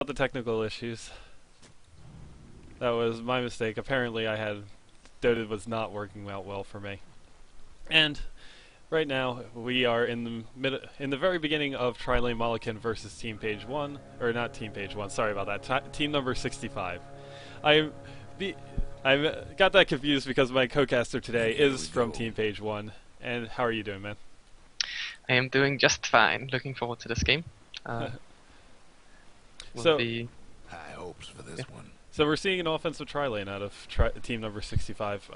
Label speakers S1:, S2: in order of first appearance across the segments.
S1: About the technical issues. That was my mistake. Apparently, Dota was not working out well for me. And right now, we are in the very beginning of Trilane Mulligan versus Team Page One, or not Team Page One. Sorry about that. Team number 65. I got that confused because my co-caster today is from Team Page One. And how are you doing, man?
S2: I am doing just fine. Looking forward to this game.
S3: High hopes for this one.
S1: So we're seeing an offensive tri-lane out of team number 65.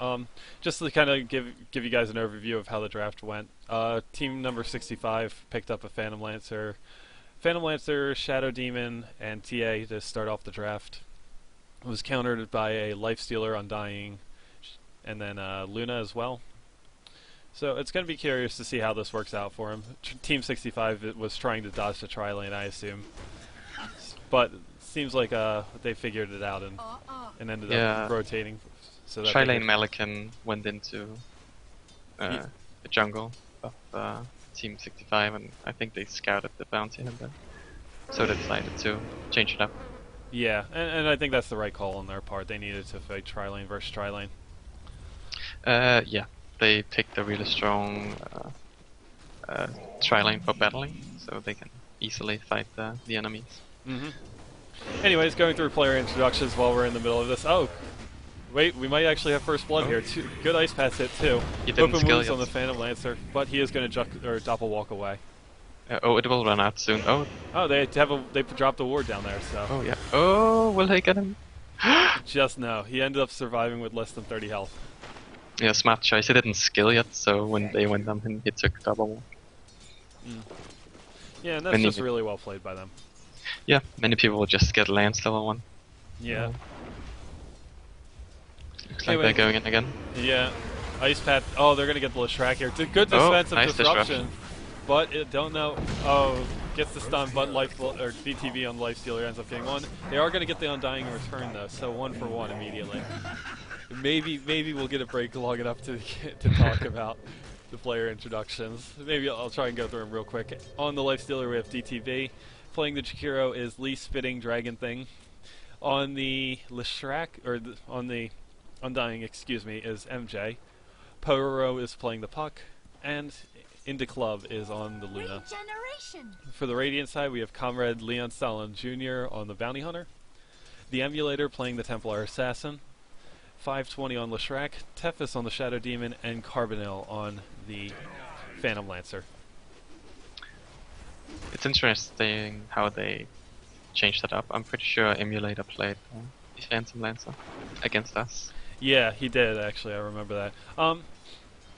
S1: Just to kind of give you guys an overview of how the draft went. Team number 65 picked up a Phantom Lancer, Shadow Demon, and TA to start off the draft. It was countered by a Lifestealer, Undying, and then Luna as well. So it's going to be curious to see how this works out for him. Team 65 was trying to dodge the tri-lane, I assume. But seems like they figured it out and ended up rotating. So that
S2: Trilane Melican went into the jungle of Team 65, and I think they scouted the bounty hunter, so they decided to change it up.
S1: Yeah, and I think that's the right call on their part. They needed to fight Trilane versus Trilane.
S2: Yeah, they picked a really strong Trilane for battling, so they can easily fight the enemies.
S1: Anyways, going through player introductions while we're in the middle of this. Oh, wait, we might actually have first blood here. Good ice pass hit too. Open wounds on the Phantom Lancer, but he is going to doppel walk away.
S2: Oh, it will run out soon.
S1: Oh, they dropped a ward down there. So.
S2: Oh yeah. Oh, will they get him?
S1: Just no. He ended up surviving with less than 30 health.
S2: Yeah, smart choice. He didn't skill yet, so when they went on him, he took double walk.
S1: Yeah, and that's just really well played by them.
S2: Yeah, many people will just get Lance level 1.
S1: Yeah.
S2: Looks like they're going in again.
S1: Yeah. Ice Pat. Oh, they're going to get the Leshrac here. Good defensive
S2: nice
S1: disruption. But don't know. Oh, gets the stun, but BTV on Lifestealer ends up getting one. They are going to get the Undying in return, though, so 1 for 1 immediately. Maybe we'll get a break long enough to talk about the player introductions. Maybe I'll try and go through them real quick. On the Lifestealer, we have DTV. Playing the Jakiro is Lee Spitting Dragon Thing. On the Leshrac, on the Undying, excuse me, is MJ. Poro is playing the Puck, and Into Club is on the Luna. For the Radiant side, we have Comrade Leon Stalin Jr. on the Bounty Hunter. The Emulator playing the Templar Assassin. 520 on Leshrac, Tethys on the Shadow Demon, and Carbonell on the Phantom Lancer.
S2: It's interesting how they changed that up. I'm pretty sure Emulator played the Phantom Lancer against us.
S1: Yeah, he did actually. I remember that.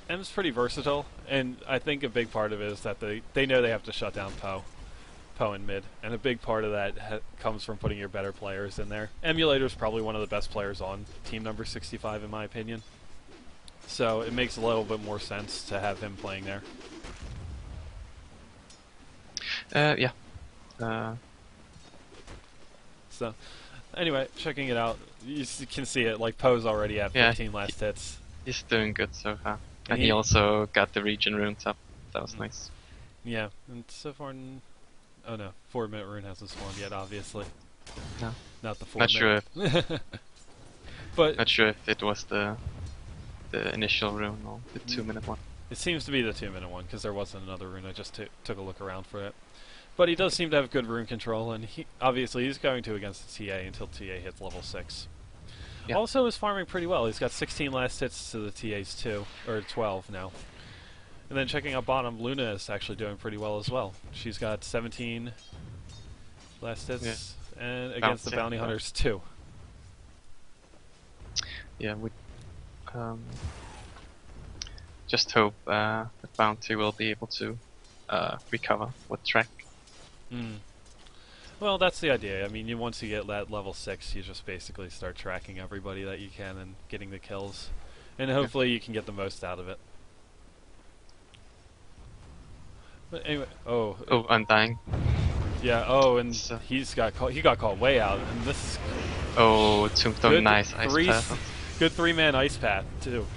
S1: M's pretty versatile, and I think a big part of it is that they know they have to shut down Poe in mid, and a big part of that comes from putting your better players in there. Emulator is probably one of the best players on team number 65 in my opinion, so it makes a little bit more sense to have him playing there.
S2: Yeah.
S1: So, anyway, checking it out, you can see it, like Poe's already at 15 last hits.
S2: He's doing good so far. And he also got the region runes up. That was nice.
S1: Yeah, and so far, oh no, 4-minute rune hasn't spawned yet, obviously.
S2: No.
S1: Not the 4-minute.
S2: Not sure if
S1: but
S2: not sure if it was the initial rune or the 2-minute one.
S1: It seems to be the 2-minute one, because there wasn't another rune. I just took a look around for it. But he does seem to have good rune control, and obviously he's going to against the TA until TA hits level 6. Yeah. Also is farming pretty well. He's got 16 last hits to the TA's 2, or 12 now. And then checking out bottom, Luna is actually doing pretty well as well. She's got 17 last hits, and against the Bounty Hunters 2.
S2: Yeah, we just hope the Bounty will be able to recover with track.
S1: Well, that's the idea. I mean, once you get that level 6, you just basically start tracking everybody that you can and getting the kills. And hopefully you can get the most out of it. But anyway,
S2: Oh, Undying.
S1: Yeah, and he got caught way out, and this
S2: Tombstone, nice ice path.
S1: Good 3-man ice path, too.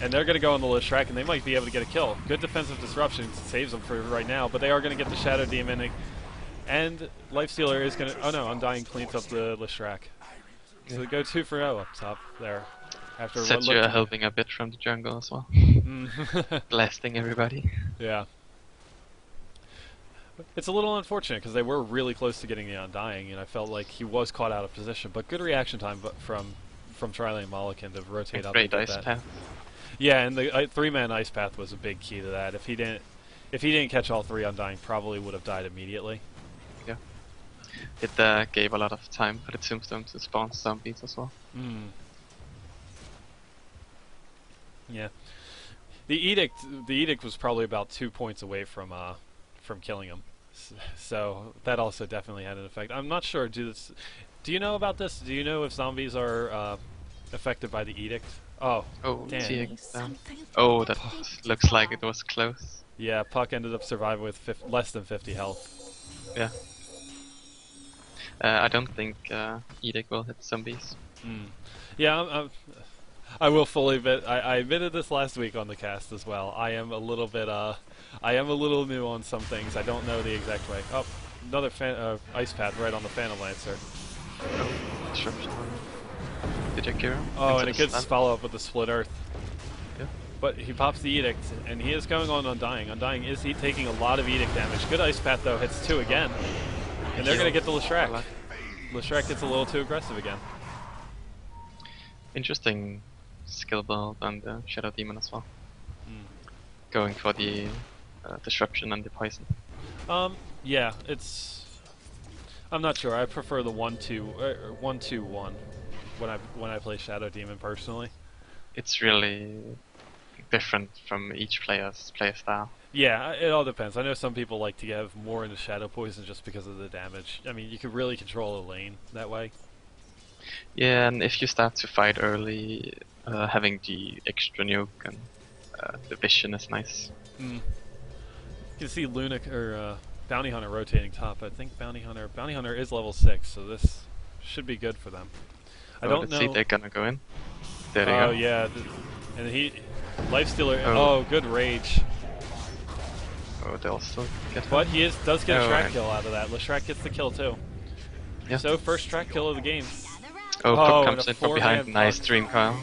S1: And they're going to go on the Leshrac, and they might be able to get a kill. Good defensive disruption saves them for right now, but they are going to get the Shadow Demon And Lifestealer is gonna. Oh no, Undying cleans up the Leshrac. So they go 2 for 0 up top there. After what
S2: Set
S1: looked
S2: you
S1: to
S2: helping a bit from the jungle as well.
S1: be-
S2: Blasting everybody.
S1: Yeah. It's a little unfortunate because they were really close to getting the Undying, and I felt like he was caught out of position. But good reaction time, from Trilane Molican to rotate up and
S2: Great
S1: get
S2: ice
S1: that.
S2: path.
S1: Yeah, and the 3-man ice path was a big key to that. If he didn't catch all 3 Undying, probably would have died immediately.
S2: Yeah. It gave a lot of time for the tombstone to spawn zombies as well.
S1: Yeah. The edict was probably about 2 points away from killing him. So that also definitely had an effect. I'm not sure. Do you know about this? Do you know if zombies are affected by the edict? Oh,
S2: Oh,
S1: damn.
S2: Tia down. Oh, that looks like it was close.
S1: Yeah, Puck ended up surviving with less than 50 health.
S2: Yeah. I don't think Edict will hit zombies.
S1: Yeah, I will fully admit. I admitted this last week on the cast as well. I am a little bit new on some things. I don't know the exact way. Oh, another ice pad right on the Phantom Lancer.
S2: Oh, disruption. Did you cure him?
S1: Oh,
S2: Into
S1: and
S2: the
S1: it could
S2: stun?
S1: follow up with the Split Earth.
S2: Yeah.
S1: But he pops the Edict, and he is going on Undying. Undying is taking a lot of Edict damage. Good ice path though, hits 2 again. And they're going to get the Leshrac. Leshrac gets a little too aggressive again.
S2: Interesting skill build on the Shadow Demon as well. Going for the disruption and the poison.
S1: Yeah, it's... I'm not sure. I prefer the 1-2-1 when I play Shadow Demon personally.
S2: It's really different from each player's play style.
S1: Yeah, it all depends. I know some people like to have more into Shadow Poison just because of the damage. I mean, you could really control a lane that way.
S2: Yeah, and if you start to fight early, having the extra nuke and the vision is nice.
S1: You can see Bounty Hunter rotating top. I think Bounty Hunter is level 6, so this should be good for them. I don't know.
S2: Let's see, they're gonna go in. There they go.
S1: Oh yeah, and Lifestealer. Oh, good rage.
S2: Oh, they'll still get
S1: But
S2: him.
S1: he does get a track
S2: and-
S1: kill out of that. Leshrac gets the kill too.
S2: Yeah.
S1: So first track kill of the game.
S2: Oh,
S1: Oh,
S2: Puck
S1: and
S2: comes
S1: a
S2: in from behind.
S1: 4-man
S2: Nice
S1: Puck.
S2: Dream Coil.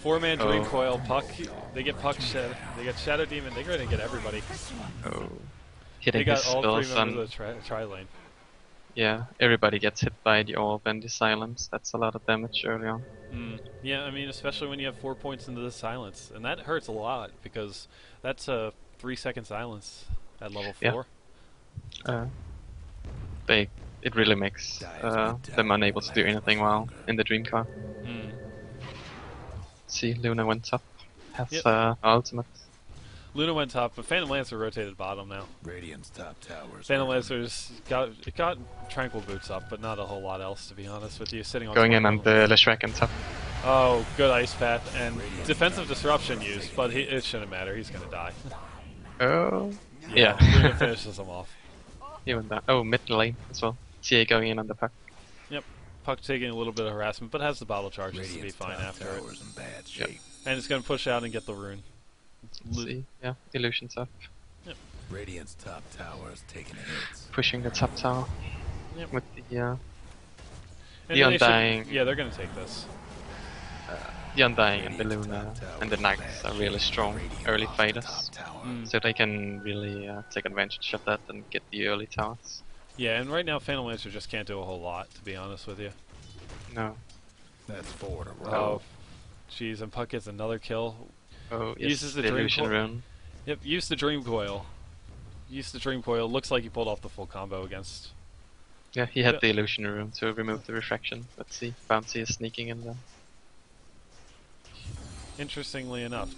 S1: 4-man Dream
S2: Oh.
S1: Coil. Puck. They get Puck. They get Shadow Demon. They're going to get everybody.
S2: Oh.
S1: They
S2: Hitting
S1: got
S2: his
S1: all 3
S2: spells
S1: members
S2: and
S1: of the tri-lane.
S2: yeah, everybody gets hit by the orb and the silence. That's a lot of damage early on.
S1: Yeah, I mean, especially when you have 4 points into the silence, and that hurts a lot because that's a 3-second silence at level 4.
S2: Yeah. It really makes them unable to do anything while in the Dream Car. See, Luna went up. Has
S1: Yep.
S2: ultimate.
S1: Luna went top, but Phantom Lancer rotated bottom now.
S3: Radiant's top towers.
S1: Phantom Lancer's got Tranquil Boots up, but not a whole lot else, to be honest with you. Sitting on
S2: Going in
S1: 20
S2: on the Leshrac and top.
S1: Oh, good ice path and defensive disruption used, but it shouldn't matter. He's gonna die.
S2: Oh.
S1: Yeah,
S2: Yeah.
S1: Luna finishes him off.
S2: He went down. Oh, mid lane as well. TA going in on the Puck.
S1: Yep, Puck taking a little bit of harassment, but has the bottle charges to be
S3: Radiant's
S1: fine
S3: top
S1: after it.
S3: towers in bad shape.
S1: And it's gonna push out and get the rune.
S2: Let's see. Yeah, illusions up.
S3: Radiant's top towers taking hits.
S2: Pushing the top tower.
S1: Yep.
S2: With the
S1: And
S2: the
S1: they should-
S2: Undying.
S1: Yeah, they're gonna take this.
S2: The Undying and the Luna and the Knights are really strong early fighters. So they can really take advantage of that and get the early towers.
S1: Yeah, and right now Phantom Lancer just can't do a whole lot, to be honest with you.
S2: No.
S3: That's 4 in a row.
S1: Oh, jeez, and Puck gets another kill.
S2: Oh, yes,
S1: Uses the
S2: the
S1: Dream
S2: illusion
S1: Coil.
S2: rune.
S1: Yep, use the Dream Coil. Use the Dream Coil. Looks like he pulled off the full combo against.
S2: Yeah, he had
S1: Yeah.
S2: the illusion rune to remove the refraction. Let's see. Bouncy is sneaking in there.
S1: Interestingly enough,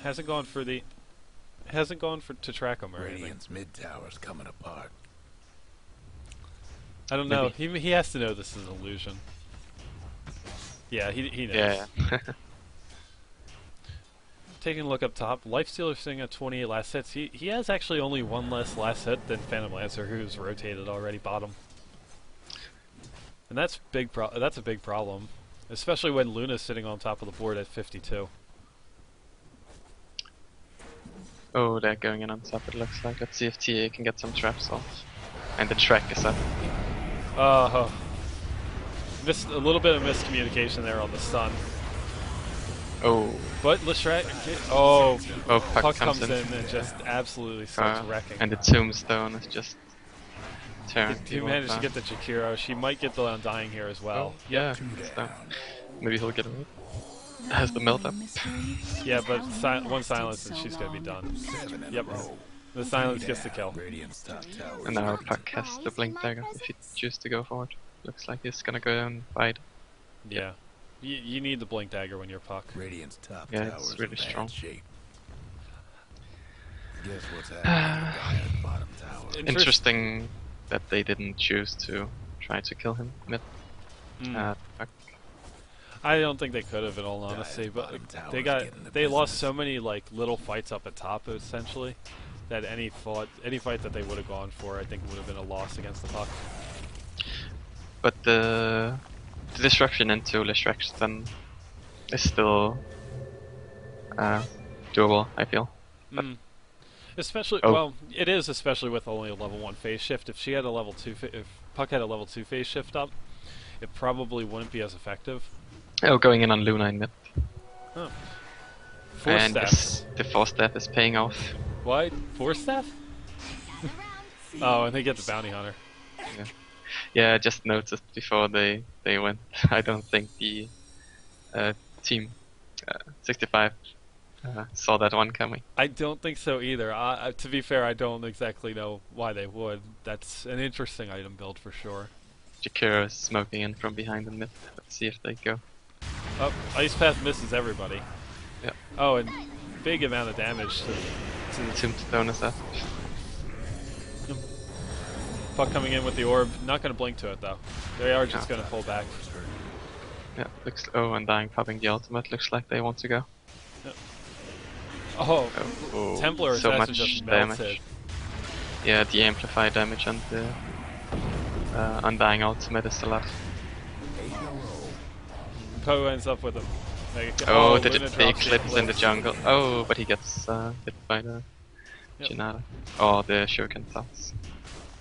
S1: hasn't gone to track him or anything.
S3: Radiant's mid towers coming apart.
S1: I don't know. He has to know this is an illusion. Yeah, he knows.
S2: Yeah.
S1: Taking a look up top, Lifestealer sitting at 28 last hits. He has actually only 1 less last hit than Phantom Lancer, who's rotated already bottom. And that's that's a big problem, especially when Luna's sitting on top of the board at 52.
S2: Oh, they're going in on top, it looks like. Let's see if TA can get some traps off. and the track is up.
S1: Missed a little bit of miscommunication there on the stun.
S2: Oh.
S1: But Lestrat, oh,
S2: Puck
S1: comes in and just absolutely starts wrecking.
S2: And the tombstone is just tearing.
S1: He managed to get the Jakiro. She might get the Undying here as well.
S2: Oh, yeah. So maybe he'll get away. Has the melt up.
S1: Yeah, but one silence and she's gonna be done. Yep. The silence gets the kill.
S2: And now Puck has the blink dagger if he chooses to go for it. Looks like he's gonna go and fight.
S1: Yeah. You need the blink dagger when you're Puck.
S3: Radiant's top
S2: Yeah,
S3: tower's
S2: it's really
S3: in bad
S2: strong.
S3: shape. Guess what's happening to the bottom tower?
S2: Interesting that they didn't choose to try to kill him mid. Puck.
S1: I don't think they could have, in all honesty, but they lost so many like little fights up at top essentially that any fight that they would have gone for, I think would have been a loss against the Puck.
S2: But the disruption into Lestrak's is still doable, I feel.
S1: Especially, well, it is especially with only a level 1 phase shift. If she had a level 2, if Puck had a level 2 phase shift up, it probably wouldn't be as effective.
S2: Oh, going in on Luna in mid.
S1: Oh.
S2: And
S1: Force
S2: the force staff is paying off.
S1: What? Force staff? Oh, and they get the bounty hunter.
S2: Yeah, I just noticed before they went. I don't think the team 65 saw that one coming.
S1: I don't think so either. To be fair, I don't exactly know why they would. That's an interesting item build for sure.
S2: Jakiro is smoking in from behind the mid. Let's see if they go.
S1: Oh, Ice Path misses everybody.
S2: Yeah.
S1: Oh, and big amount of damage to the
S2: Tombstone is up.
S1: Puck coming in with the orb. Not going to blink to it though. They are just going to pull back.
S2: Yeah, looks. Oh, Undying popping the ultimate. Looks like they want to go.
S1: Yep. Oh, Templar
S2: so
S1: Assassin
S2: much
S1: just
S2: damage.
S1: melted.
S2: Yeah, the amplified damage and the Undying ultimate is a lot.
S1: Poe ends up with him.
S2: Oh,
S1: Luna
S2: the eclipse in the jungle. Oh, but he gets hit by the Janata. Oh, the Shuriken thoughts.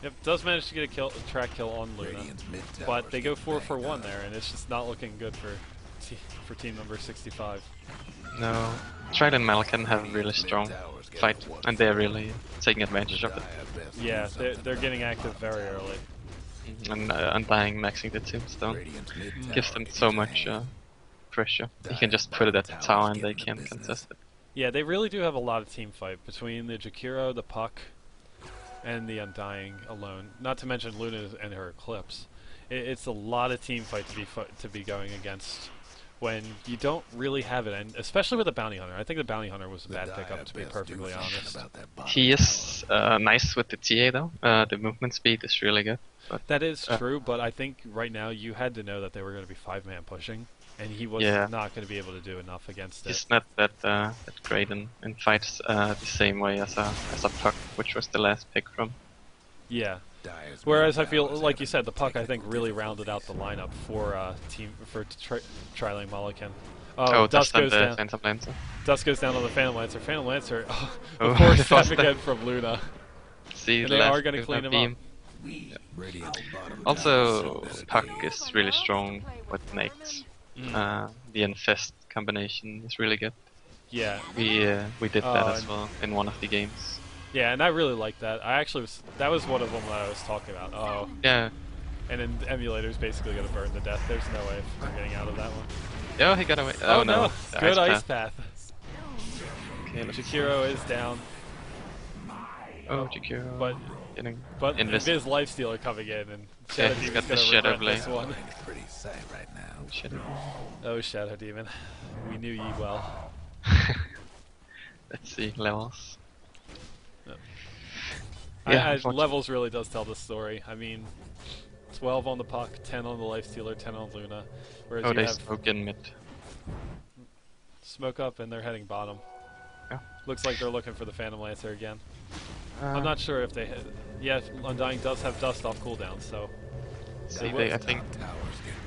S1: Yep, does manage to get a track kill on Luna, but they go 4 for 1 there, and it's just not looking good for team number 65.
S2: No, Trident and Malkin have a really strong fight, and they're really taking advantage of it.
S1: Yeah, they're getting active very early.
S2: And Undying maxing the Tombstone gives them so much pressure. You can just put it at the tower and they can't contest it.
S1: Yeah, they really do have a lot of team fight between the Jakiro, the Puck, and the Undying alone. Not to mention Luna and her Eclipse. It's a lot of team fight to be going against when you don't really have it, and especially with the Bounty Hunter. I think the Bounty Hunter was a bad pickup, to be perfectly honest.
S2: He is nice with the TA though. The movement speed is really good. But,
S1: that is true, but I think right now you had to know that they were going to be 5-man pushing, and he was not going to be able to do enough against it.
S2: He's not that great in fights the same way as a Puck, which was the last pick from.
S1: Yeah. Whereas I feel, like you said, the Puck I think really rounded out the lineup for Tri-Lane Mulligan.
S2: Oh,
S1: Dust goes down.
S2: Phantom Lancer.
S1: Dust goes down on the Phantom Lancer. Phantom Lancer,
S2: Oh,
S1: before step again from Luna.
S2: See,
S1: and they are going to clean him up.
S2: Yeah. Also, Puck is really strong with Nates. The Infest combination is really good.
S1: Yeah.
S2: We did that as well in one of the games.
S1: Yeah, and I really like that. That was one of them that I was talking about. Oh.
S2: Yeah.
S1: And then Emulator's basically going to burn to death. There's no way we're getting out of that one.
S2: Oh, he got away. Oh, no.
S1: Good Ice Path.
S2: Okay,
S1: Jakiro is down.
S2: Oh, Jakiro.
S1: But Invis Lifestealer coming in, and Shadow
S2: he's
S1: Demon's
S2: got the
S1: gonna
S2: Shadow
S1: regret
S2: Blade.
S1: this one.
S3: Pretty sad right now.
S1: Oh, Shadow Demon. We knew ye well.
S2: Let's see, levels.
S1: Yeah, levels really does tell the story. I mean, 12 on the Puck, 10 on the Lifestealer, 10 on Luna. Whereas you
S2: they
S1: have
S2: smoke in mid.
S1: Smoke up and they're heading bottom.
S2: Yeah.
S1: Looks like they're looking for the Phantom Lancer again. I'm not sure if they hit. Yeah, Undying does have dust off cooldown, so.
S2: See, I think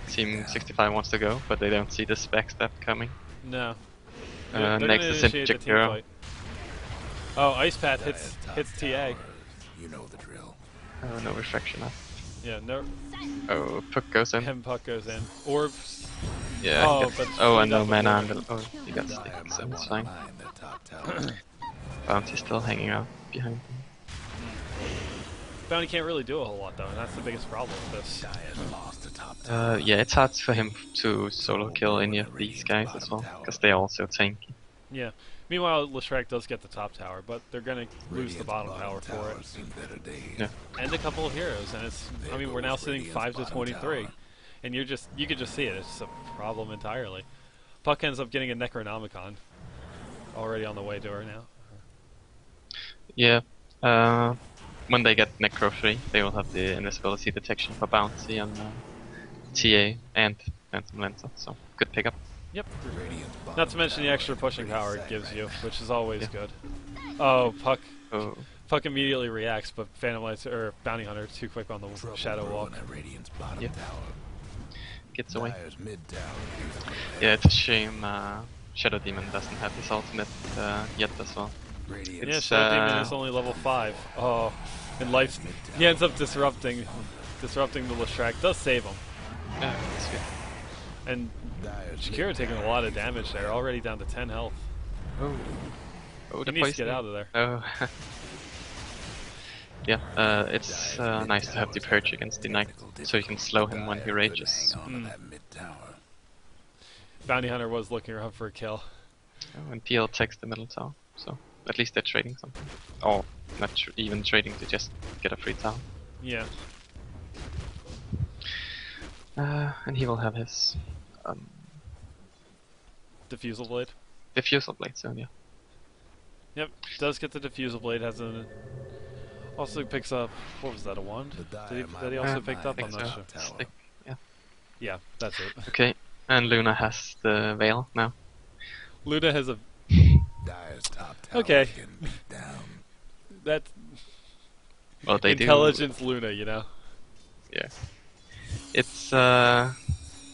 S2: Team 65 wants to go, but they don't see the spec step coming.
S1: No.
S2: Next is Jakiro.
S1: Oh, Ice Path hits TA.
S3: You know the drill.
S2: Oh, no refraction up.
S1: Yeah, no.
S2: Oh, puck goes in.
S1: Him puck goes in. Orbs.
S2: Yeah.
S1: Oh,
S2: He
S1: but
S2: gets, oh, and
S1: freed
S2: no
S1: up
S2: mana
S1: before.
S2: on the. Oh, he got
S3: Dire
S2: sticked,
S3: might
S2: so it's
S3: want to
S2: fine.
S3: mine the top tower.
S2: Bounty's still hanging out behind him.
S1: Bounty can't really do a whole lot though, and that's the biggest problem with this.
S3: Dire's lost the top tower.
S2: Yeah, it's hard for him to solo kill any of these guys as well, because they're also tanky.
S1: Yeah. Meanwhile, Leshrac does get the top tower, but they're gonna lose the
S3: Radiant's
S1: bottom tower for it.
S3: seen better days.
S2: Yeah.
S1: And a couple of heroes, and it's. I mean, we're now sitting 5 to 23, and you could just see it. It's a problem entirely. Puck ends up getting a Necronomicon, already on the way to her now.
S2: Yeah. When they get Necro 3, they will have the invisibility detection for Bounty and TA and Phantom Lancer, so good pickup.
S1: Yep.
S3: Radiant's
S1: Not to mention the extra pushing power it gives you, which is always good. Oh, Puck.
S2: Oh,
S1: Puck immediately reacts, but Phantom Lancer or Bounty Hunter too quick on the Shadow Walk.
S3: at Radiant's bottom
S2: Yeah.
S3: tower.
S2: gets away.
S3: Dire's mid tower is
S2: Yeah, it's a shame Shadow Demon doesn't have his ultimate yet as well.
S3: Radiant.
S1: Yeah,
S2: It's,
S1: Shadow Demon is only level 5. Oh, and life. He ends up disrupting the Leshrac. Does save him,
S2: Yeah, that's good.
S1: and
S3: Dire's
S1: Shakira taking a lot of damage there, already down to 10 health.
S2: Oh, oh,
S1: He
S2: the
S1: needs to get
S2: poison.
S1: out of there.
S2: Oh. Yeah, it's nice to have the purge against the knight, so you can slow him when he rages.
S3: Hang on to that mid tower.
S1: Bounty Hunter was looking around for a kill.
S2: Oh, and PL takes the middle tower, so at least they're trading something. Or not even trading to just get a free tower.
S1: Yeah.
S2: And he will have his
S1: Diffusal Blade.
S2: diffusal blade soon, yeah.
S1: Yep, does get the Diffusal Blade, has a... Also picks up... What was that, a wand? That he also picked up? I'm not sure.
S2: Stick. Yeah.
S1: Yeah, that's it.
S2: Okay, and Luna has the veil now.
S1: Luna has a...
S3: Dire's top tower
S1: Okay.
S3: is getting beat down.
S1: That's...
S2: Well, they
S1: Intelligence Luna, you know?
S2: do. Yeah. It's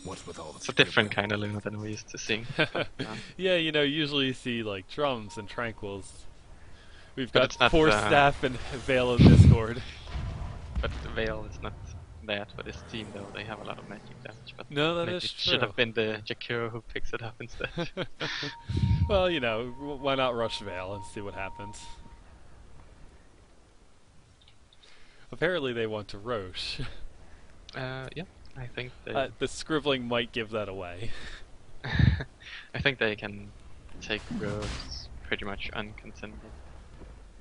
S3: What's with all the
S2: it's a different kind of Luna than we're used to seeing. But,
S1: Yeah, you know, usually you see, like, drums and tranquils. We've
S2: But
S1: got
S2: it's not,
S1: Force Staff and Veil of Discord.
S2: but the veil is not bad for this team, though. They have a lot of magic damage. But
S1: No, that
S2: maybe
S1: is
S2: it
S1: true.
S2: should have been the Jakiro who picks it up instead.
S1: Well, you know, why not rush Veil and see what happens? Apparently they want to Roche.
S2: Yeah, I think they.
S1: The scribbling might give that away.
S2: I think they can take Rose pretty much uncontended.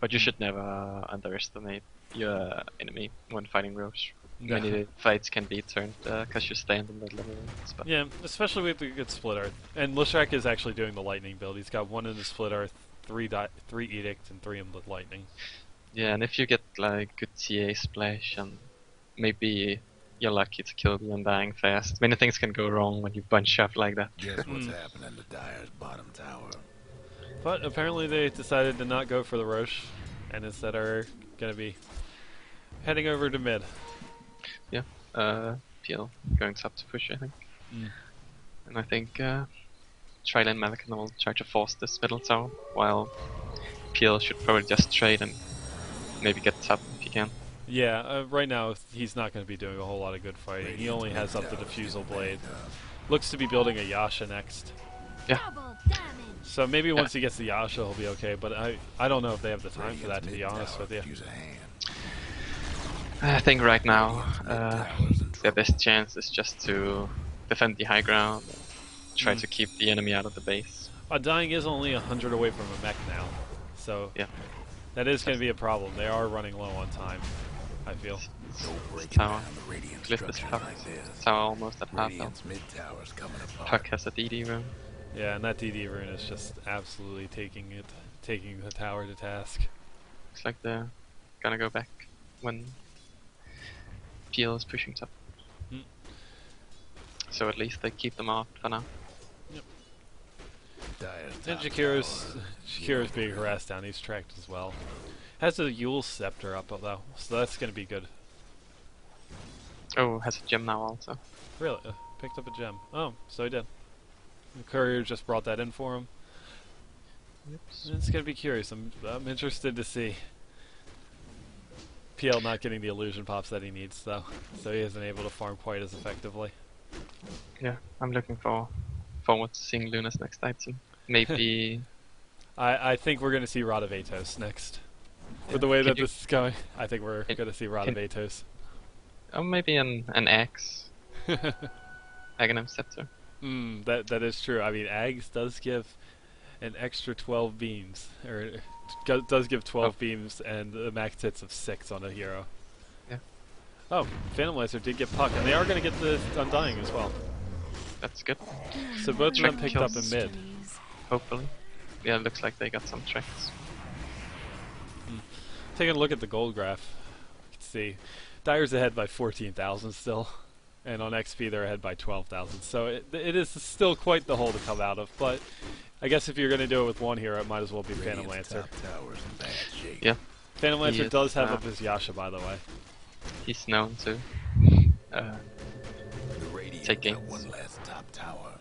S2: But you should never underestimate your enemy when fighting Roche. Many fights can be turned because you stay in the middle of the rounds, but
S1: Yeah, especially with the good Split Earth. And Leshrac is actually doing the Lightning build. He's got 1 in the Split Earth, 3 Edict, and 3 in the Lightning.
S2: yeah, and if you get like good TA splash and maybe you're lucky to kill the Undying fast, many things can go wrong when you bunch up like that.
S3: Guess what's happening to Dire's bottom tower?
S1: But apparently they decided to not go for the Roche, and instead are going to be heading over to mid.
S2: Yeah, PL going up to push, I think. And I think Trilane Melican will try to force this middle tower, while PL should probably just trade and maybe get top if he can.
S1: Yeah, right now he's not going to be doing a whole lot of good fighting. He only has up the Diffusal Blade. Looks to be building a Yasha next.
S2: Yeah.
S1: So maybe once he gets the Yasha he'll be okay, but I don't know if they have the time for that, to be
S3: Radiant's
S1: honest with you.
S3: use a hand.
S2: I think right now their best chance is just to defend the high ground, try to keep the enemy out of the base.
S1: Undying is only 100 away from a mech now, so
S2: Yeah.
S1: that is going to be a problem. They are running low on time, I feel.
S2: This tower.
S3: The Radiant
S2: Glyph is
S3: structure
S2: Puck.
S3: like this.
S2: Tower almost at half health.
S3: Radiant's mid tower's coming apart.
S2: Puck has a DD room.
S1: Yeah, and that DD rune is just absolutely taking the tower to task.
S2: Looks like they're gonna go back when PL is pushing top.
S1: Mm.
S2: So at least they keep them off for now.
S3: Dire's
S1: And
S3: top
S1: Shakira's being harassed down. He's tracked as well. Has a Yule Scepter up though, so that's going to be good.
S2: Oh, has a gem now also.
S1: Really? Picked up a gem. Oh, so he did. The courier just brought that in for him.
S2: Oops.
S1: It's going to be curious. I'm interested to see. PL not getting the illusion pops that he needs, though, so he isn't able to farm quite as effectively.
S2: Yeah, I'm looking forward to seeing Luna's next item. Maybe.
S1: I think we're going to see Rod of Atos next. With the way that this is going, I think we're going to see Rod of Atos.
S2: Oh, maybe an Axe. Aghanim Scepter.
S1: That is true. I mean, Ags does give an extra 12 beams, or it does give 12 beams and a max hits of 6 on a hero.
S2: Yeah.
S1: Oh, Phantom Lancer did get Puck, and they are going to get the Undying as well.
S2: That's good.
S1: So both of them picked up in mid.
S2: Hopefully. Yeah, it looks like they got some tracks.
S1: Taking a look at the gold graph, you can see Dire's ahead by 14,000 still, and on XP they're ahead by 12,000. So it is still quite the hole to come out of, but I guess if you're going to do it with one hero, it might as well be Phantom Lancer.
S2: Yeah.
S1: Phantom Lancer does have up his Yasha, by the way.
S2: He's known to take games.
S3: One last top tower.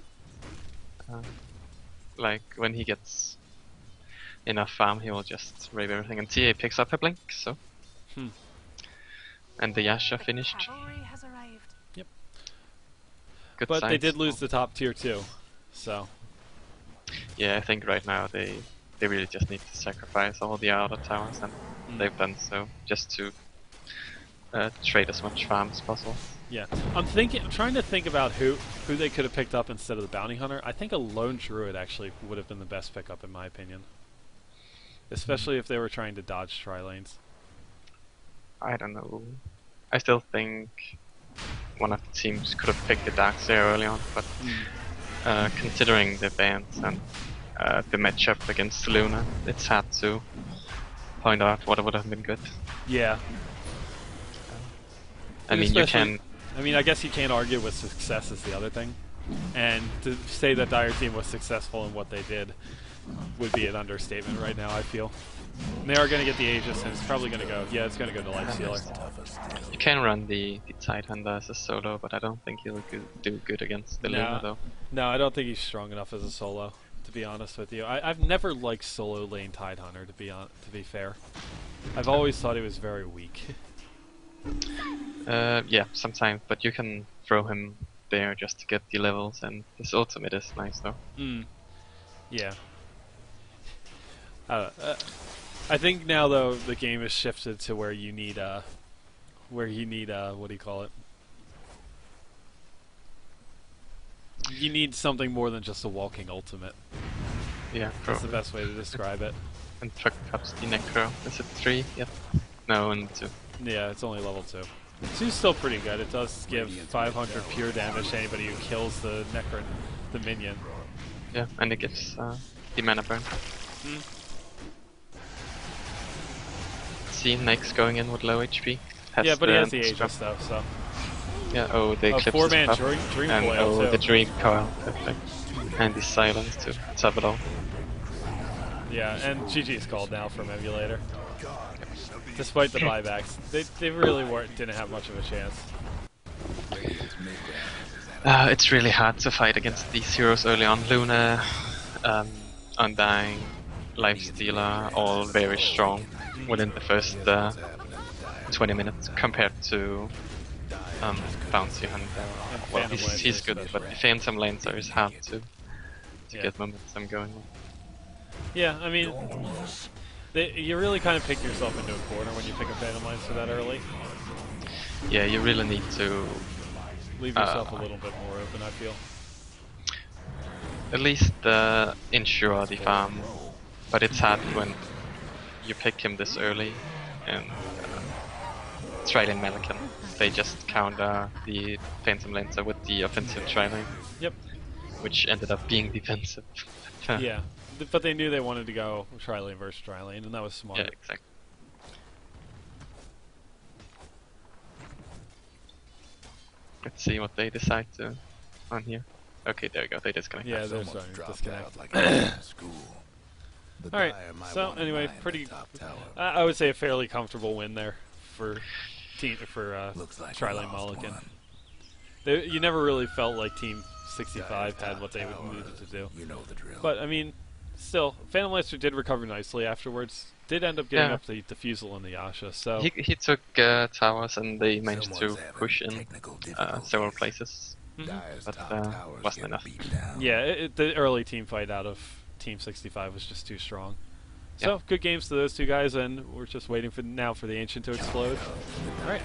S2: Like when he gets enough farm, he will just raid everything. And TA picks up a blink, so. And the Yasha finished.
S1: Yep.
S2: Good
S1: but
S2: signs.
S1: they did lose the top tier too, so.
S2: Yeah, I think right now they really just need to sacrifice all the outer towers, and they've done so just to trade as much farm as possible.
S1: Yeah, I'm trying to think about who they could have picked up instead of the bounty hunter. I think a lone druid actually would have been the best pickup in my opinion, especially if they were trying to dodge tri-lanes.
S2: I don't know. I still think one of the teams could have picked the Darkseer early on, but considering the bans and the matchup against Luna, it's hard to point out what would have been good.
S1: Yeah.
S2: I mean, you can.
S1: I mean, I guess you can't argue with success is the other thing, and to say that Dire team was successful in what they did would be an understatement right now, I feel. And they are going to get the Aegis, and it's probably going to go. Yeah, it's going to go to LifeSealer.
S2: You can run the Tidehunter as a solo, but I don't think he'll do good against the Luna though.
S1: No, I don't think he's strong enough as a solo. To be honest with you, I've never liked solo lane Tidehunter. To be fair, I've always thought he was very weak.
S2: Yeah, sometimes, but you can throw him there just to get the levels, and his ultimate is nice though.
S1: Yeah. I think now though the game has shifted to where you need what do you call it? You need something more than just a walking ultimate.
S2: Yeah,
S1: that's the best way to describe it.
S2: And perhaps the Necro. Is it 3? Yep. No, and 2.
S1: Yeah, it's only level 2. 2's still pretty good. It does give 500 pure damage to anybody who kills the Necron, the minion.
S2: Yeah, and it gives the mana burn. See, Nake's going in with low HP.
S1: Yeah, but he has the Aegis though, so.
S2: Yeah, oh, the Eclipse
S1: 4-man
S2: is
S1: dream
S2: and
S1: coil too.
S2: The Dream Coil, perfect. And the Silence to top it all.
S1: Yeah, and GG's called now from Emulator. Despite the buybacks, they really didn't have much of a chance.
S2: It's really hard to fight against these heroes early on. Luna, Undying, Lifestealer, all very strong within the first 20 minutes compared to Bounty Hunter. Well, he's good, but the Phantom Lancer is hard to get momentum going on.
S1: Yeah, I mean, you really kind of pick yourself into a corner when you pick a Phantom Lancer that early.
S2: Yeah, you really need to
S1: leave yourself a little bit more open, I feel.
S2: At least ensure the farm, but it's hard when you pick him this early and Trident Melican. They just counter the Phantom Lancer with the offensive Trident.
S1: Yep.
S2: Which ended up being defensive.
S1: Yeah, but they knew they wanted to go Tri-Lane versus Tri-Lane, and that was smart.
S2: Yeah, exactly. Let's see what they decide to on here. Okay, there we go. They disconnect.
S1: Yeah, they're starting to disconnect.
S3: Like
S1: Alright, so anyway, pretty. I would say a fairly comfortable win there for Tri-Lane Mulligan. You never really felt like Team 65 had what they needed to do.
S3: You know the drill.
S1: But I mean, still, Phantom Lancer did recover nicely afterwards. did end up getting
S2: Yeah.
S1: up the defusal on the Yasha, so
S2: He took towers and they managed to
S3: Someone's
S2: push
S3: having
S2: in
S3: technical
S2: several
S3: difficulties.
S2: places.
S3: Dyer's
S2: But,
S3: top towers
S2: wasn't
S3: getting
S2: enough.
S3: beaten down.
S1: yeah, the early team fight out of Team 65 was just too strong. So
S2: Yeah.
S1: good games to those two guys, and we're just waiting for the Ancient to explode. All right,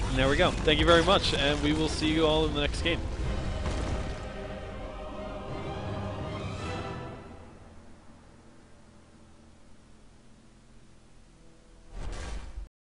S1: and there we go. Thank you very much, and we will see you all in the next game.